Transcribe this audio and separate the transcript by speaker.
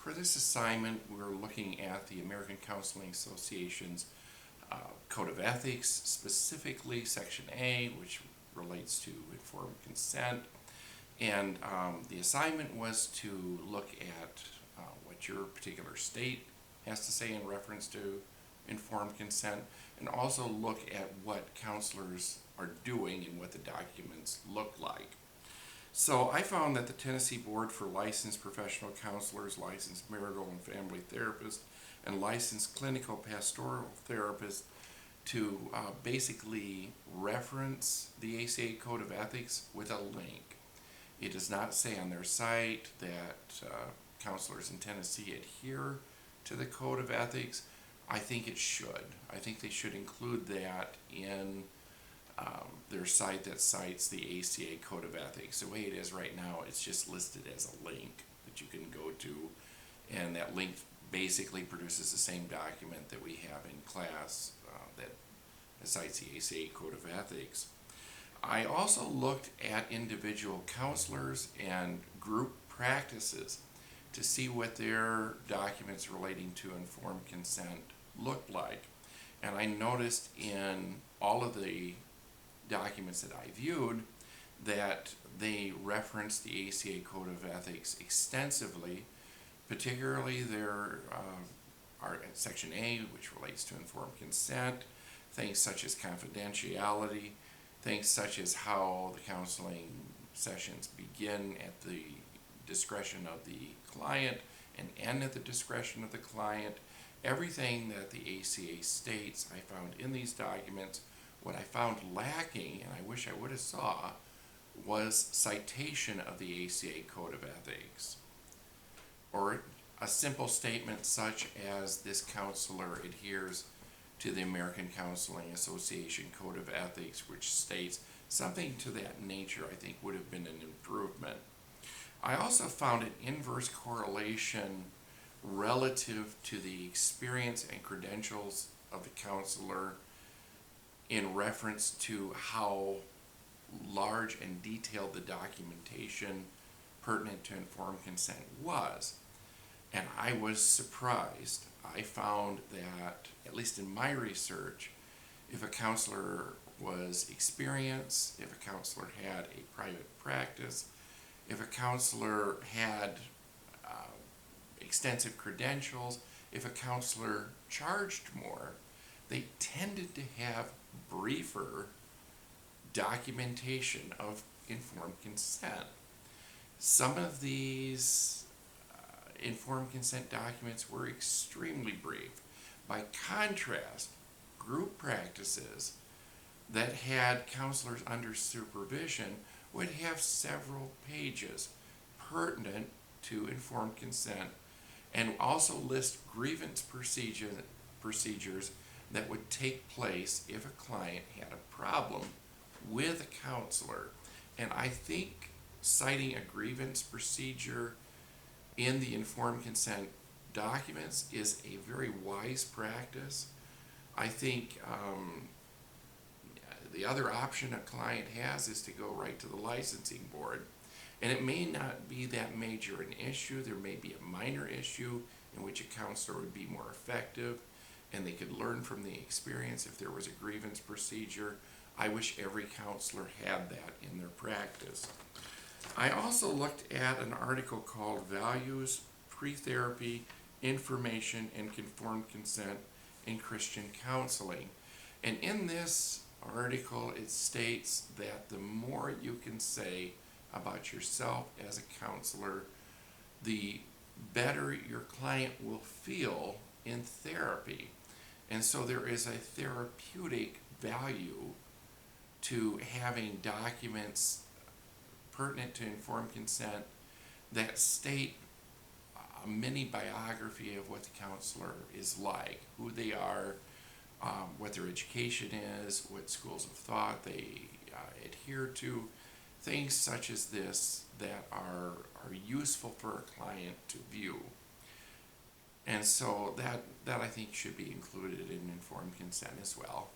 Speaker 1: For this assignment, we're looking at the American Counseling Association's Code of Ethics, specifically Section A, which relates to informed consent. And the assignment was to look at what your particular state has to say in reference to informed consent, and also look at what counselors are doing and what the documents look like. So I found that the Tennessee Board for Licensed Professional Counselors, Licensed Marital and Family Therapists, and Licensed Clinical Pastoral Therapists to basically reference the ACA Code of Ethics with a link. It does not say on their site that counselors in Tennessee adhere to the Code of Ethics. I think it should. I think they should include that in their site that cites the ACA Code of Ethics. The way it is right now, it's just listed as a link that you can go to, and that link basically produces the same document that we have in class that cites the ACA Code of Ethics. I also looked at individual counselors and group practices to see what their documents relating to informed consent looked like. And I noticed in all of the documents that I viewed that they referenced the ACA Code of Ethics extensively, particularly their Section A, which relates to informed consent, things such as confidentiality, things such as how the counseling sessions begin at the discretion of the client and end at the discretion of the client. Everything that the ACA states I found in these documents. What I found lacking, and I wish I would have saw, was citation of the ACA Code of Ethics, or a simple statement such as this counselor adheres to the American Counseling Association Code of Ethics, which states something to that nature. I think would have been an improvement. I also found an inverse correlation relative to the experience and credentials of the counselor in reference to how large and detailed the documentation pertinent to informed consent was. And I was surprised. I found that, at least in my research, if a counselor was experienced, if a counselor had a private practice, if a counselor had extensive credentials, if a counselor charged more, they tended to have briefer documentation of informed consent. Some of these informed consent documents were extremely brief. By contrast, group practices that had counselors under supervision would have several pages pertinent to informed consent, and also list grievance procedures that would take place if a client had a problem with a counselor. And I think citing a grievance procedure in the informed consent documents is a very wise practice. I think the other option a client has is to go right to the licensing board. And it may not be that major an issue. There may be a minor issue in which a counselor would be more effective, and they could learn from the experience if there was a grievance procedure. I wish every counselor had that in their practice. I also looked at an article called Values, Pre-Therapy, Information, and Conformed Consent in Christian Counseling. And in this article, it states that the more you can say about yourself as a counselor, the better your client will feel in therapy. And so there is a therapeutic value to having documents pertinent to informed consent that state a mini biography of what the counselor is like, who they are, what their education is, what schools of thought they adhere to, things such as this that are useful for a client to view. And so that I think should be included in informed consent as well.